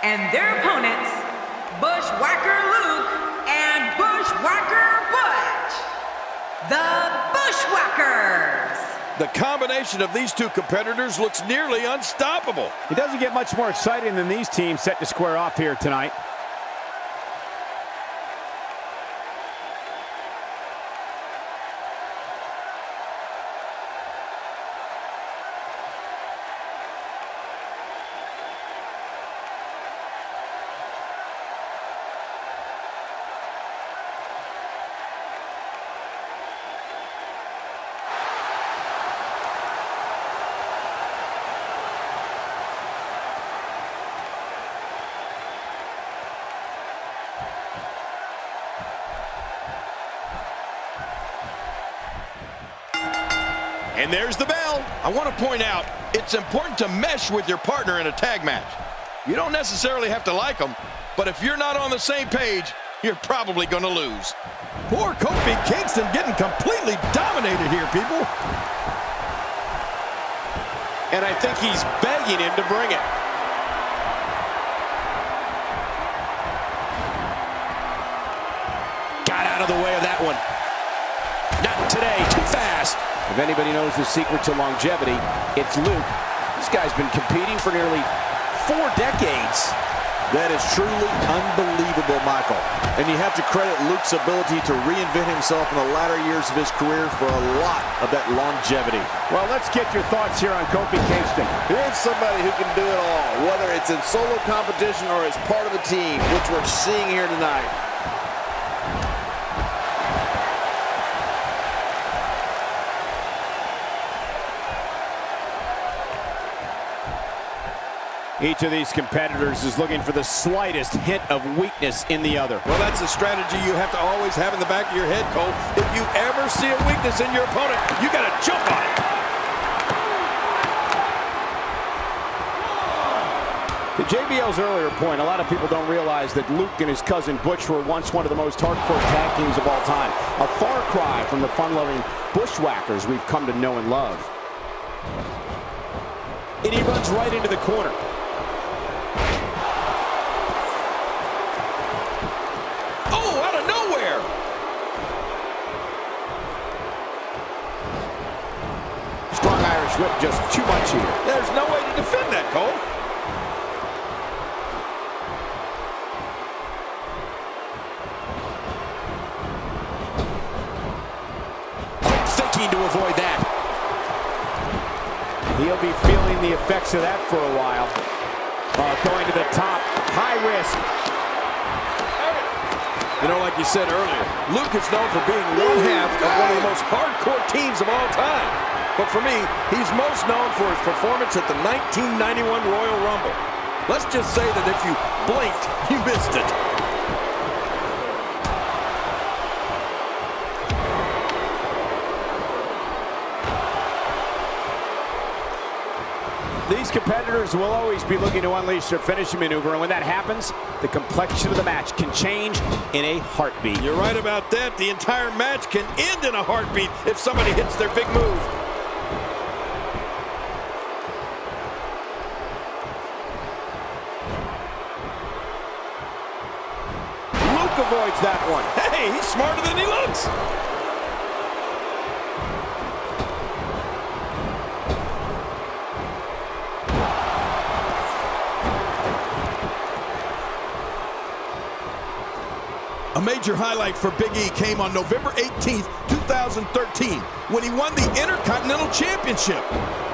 and their opponents, Bushwhacker Luke and Bushwhacker Butch, the Bushwhackers. The combination of these two competitors looks nearly unstoppable. It doesn't get much more exciting than these teams set to square off here tonight. And there's the bell. I want to point out, it's important to mesh with your partner in a tag match. You don't necessarily have to like them, but if you're not on the same page, you're probably going to lose. Poor Kofi Kingston getting completely dominated here, people. And I think he's begging him to bring it. Got out of the way of that one. Not today, too fast. If anybody knows the secret to longevity, it's Luke. This guy's been competing for nearly 4 decades. That is truly unbelievable, Michael. And you have to credit Luke's ability to reinvent himself in the latter years of his career for a lot of that longevity. Well, let's get your thoughts here on Kofi Kingston. Here's somebody who can do it all, whether it's in solo competition or as part of a team, which we're seeing here tonight. Each of these competitors is looking for the slightest hint of weakness in the other. Well, that's a strategy you have to always have in the back of your head, Cole. If you ever see a weakness in your opponent, you got to jump on it. To JBL's earlier point, a lot of people don't realize that Luke and his cousin Butch were once one of the most hardcore tag teams of all time. A far cry from the fun-loving Bushwhackers we've come to know and love. And he runs right into the corner. Whip just too much here. There's no way to defend that, Cole. Thinking to avoid that. He'll be feeling the effects of that for a while. Going to the top, high risk. You know, like you said earlier, Luke is known for being one half of one of the most hardcore teams of all time. But for me, he's most known for his performance at the 1991 Royal Rumble. Let's just say that if you blinked, you missed it. These competitors will always be looking to unleash their finishing maneuver, and when that happens, the complexion of the match can change in a heartbeat. You're right about that. The entire match can end in a heartbeat if somebody hits their big move. Avoids that one. Hey, he's smarter than he looks. A major highlight for Big E came on November 18th, 2013, when he won the Intercontinental Championship.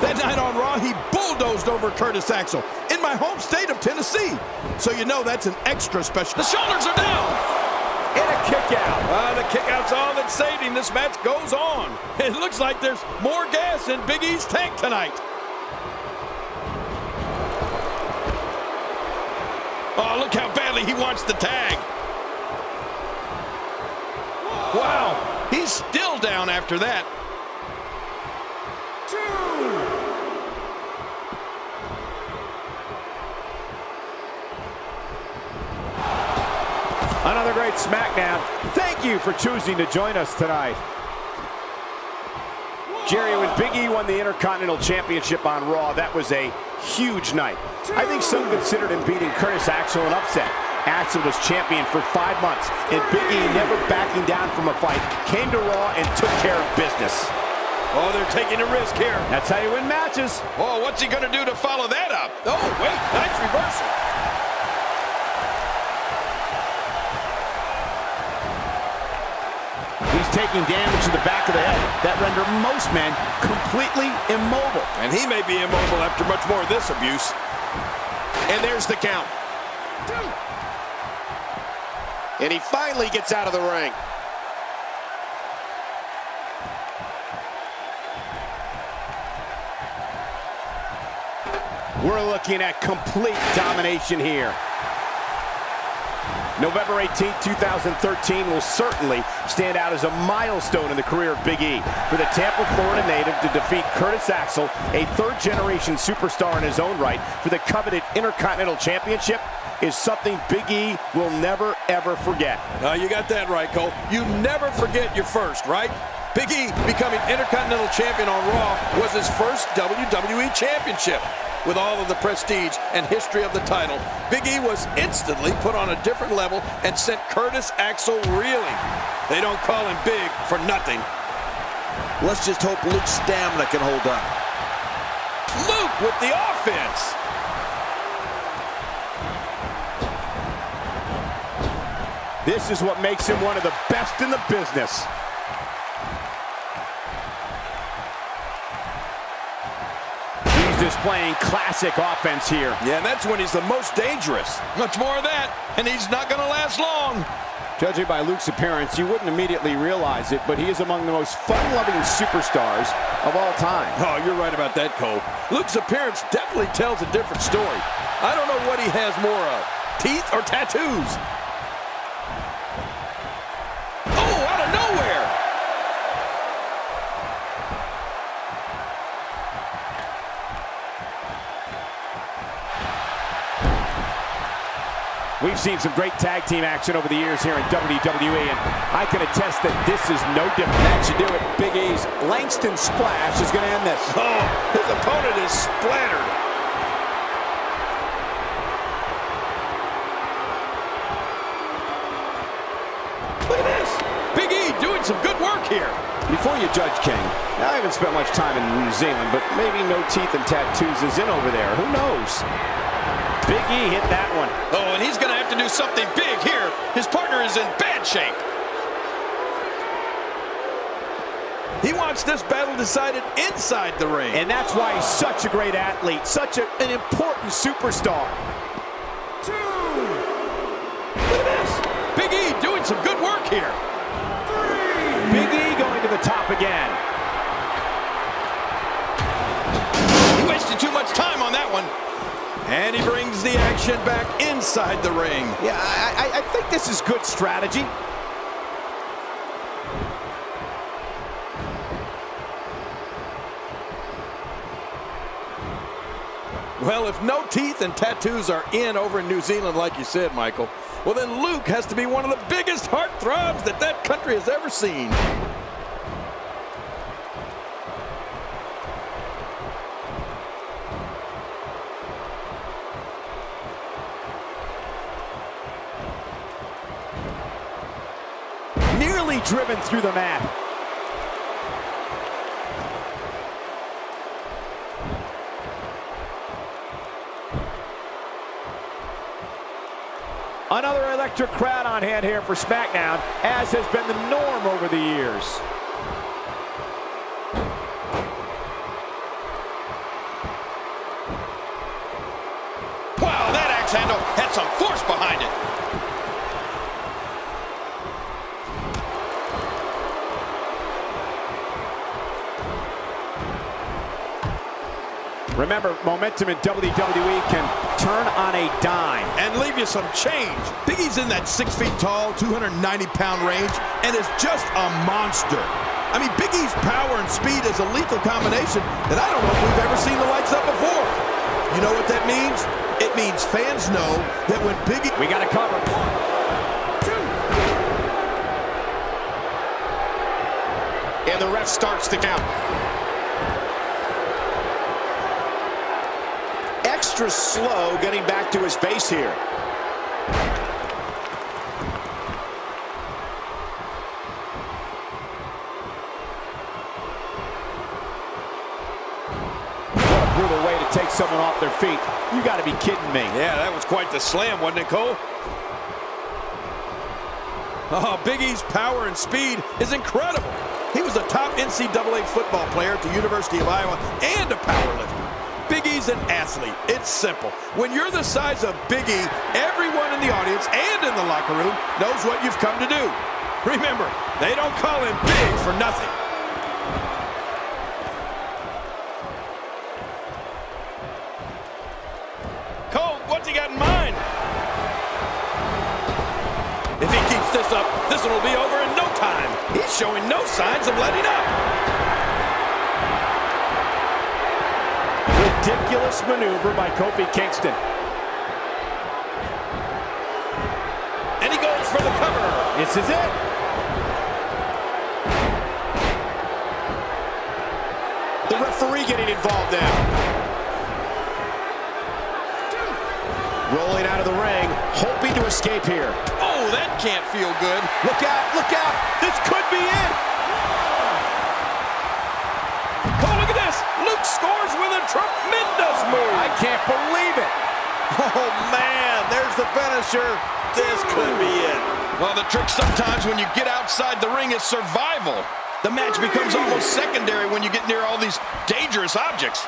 That night on Raw, he bulldozed over Curtis Axel in my home state of Tennessee. So you know that's an extra special. The shoulders are down. And a kick out. The kick out's all that saved him. This match goes on. It looks like there's more gas in Big E's tank tonight. Oh, look how badly he wants the tag. Wow, he's still down after that. Another great Smackdown. Thank you for choosing to join us tonight. Jerry, when Big E won the Intercontinental Championship on Raw, that was a huge night. I think some considered him beating Curtis Axel an upset. Axel was champion for 5 months, and Big E, never backing down from a fight, came to Raw and took care of business. Oh, they're taking a risk here. That's how you win matches. Oh, what's he going to do to follow that up? Oh, wait, nice reversal. He's taking damage to the back of the head that render most men completely immobile. And he may be immobile after much more of this abuse. And there's the count. And he finally gets out of the ring. We're looking at complete domination here. November 18, 2013 will certainly stand out as a milestone in the career of Big E. For the Tampa, Florida native to defeat Curtis Axel, a third-generation superstar in his own right, for the coveted Intercontinental Championship is something Big E will never, ever forget. You got that right, Cole. You never forget your first, right? Big E becoming Intercontinental Champion on Raw was his first WWE Championship. With all of the prestige and history of the title, Big E was instantly put on a different level and sent Curtis Axel reeling. They don't call him big for nothing. Let's just hope Luke's stamina can hold up. Luke with the offense. This is what makes him one of the best in the business. Displaying classic offense here. Yeah, and that's when he's the most dangerous. Much more of that, and he's not going to last long. Judging by Luke's appearance, you wouldn't immediately realize it, but he is among the most fun-loving superstars of all time. Oh, you're right about that, Cole. Luke's appearance definitely tells a different story. I don't know what he has more of, teeth or tattoos. Oh, out of nowhere! We've seen some great tag team action over the years here in WWE, and I can attest that this is no different. That should do it. Big E's Langston Splash is going to end this. Oh, his opponent is splattered. Look at this. Big E doing some good work here. Before you judge, King, I haven't spent much time in New Zealand, but maybe no teeth and tattoos is in over there. Who knows? Big E hit that one. Oh, and he's going to have to do something big here. His partner is in bad shape. He wants this battle decided inside the ring. And that's why he's such a great athlete, such an important superstar. Look at this. Big E doing some good work here. Big E going to the top again. He wasted too much time on that one. And he brings the action back inside the ring. Yeah, I think this is good strategy. Well, if no teeth and tattoos are in over in New Zealand, like you said, Michael, well, then Luke has to be one of the biggest heartthrobs that that country has ever seen. Nearly driven through the mat. Another electric crowd on hand here for Smackdown, as has been the norm over the years. Wow, that axe handle had some force behind it. Remember, momentum in WWE can turn on a dime. And leave you some change. Big E's in that 6 feet tall, 290-pound range, and is just a monster. I mean, Big E's power and speed is a lethal combination that I don't know if we've ever seen the likes of before. You know what that means? It means fans know that when Big E... We got to cover. 1, 2. And the ref starts the count. extra slow getting back to his base here. What a brutal way to take someone off their feet. You got to be kidding me. Yeah, that was quite the slam, wasn't it, Cole? Oh, Big E's power and speed is incredible. He was a top NCAA football player at the University of Iowa and a powerlifter. Big E's an athlete. It's simple. When you're the size of Big E, everyone in the audience and in the locker room knows what you've come to do. Remember, they don't call him big for nothing. Cole, what's he got in mind? If he keeps this up, this one will be over in no time. He's showing no signs of letting up. Ridiculous maneuver by Kofi Kingston. And he goes for the cover. This is it. The referee getting involved now. Rolling out of the ring, hoping to escape here. Oh, that can't feel good. Look out, look out. This could be it. Oh, look at this. Luke scores with a tremendous move. I can't believe it. Oh, man, there's the finisher. This could be it. Well, the trick sometimes when you get outside the ring is survival. The match becomes almost secondary when you get near all these dangerous objects.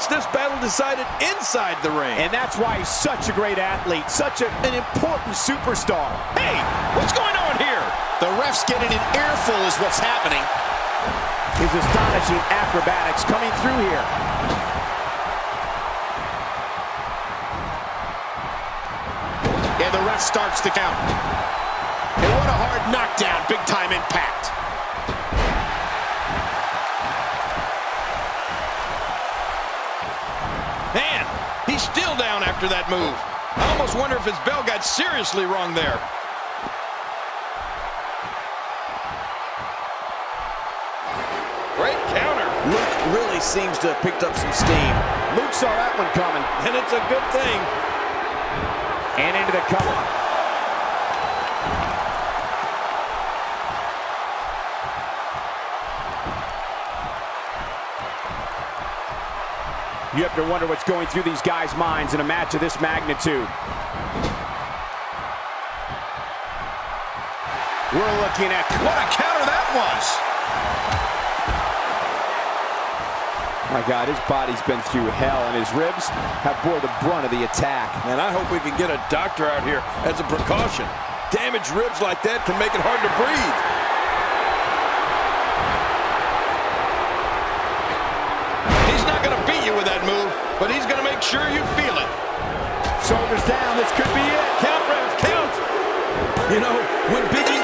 This battle decided inside the ring. And that's why he's such a great athlete, such an important superstar. Hey, what's going on here? The ref's getting an earful is what's happening. His astonishing acrobatics coming through here. And the ref starts the count. And what a hard knockdown, big time impact. Man, he's still down after that move. I almost wonder if his bell got seriously wrong there. Great counter. Luke really seems to have picked up some steam. Luke saw that one coming. And it's a good thing. And into the cover. You have to wonder what's going through these guys' minds in a match of this magnitude. We're looking at... What a counter that was! My God, his body's been through hell, and his ribs have bore the brunt of the attack. And I hope we can get a doctor out here as a precaution. Damaged ribs like that can make it hard to breathe. With that move, but he's going to make sure you feel it. Shoulders down, this could be it. Count, ref, count. You know, when Big E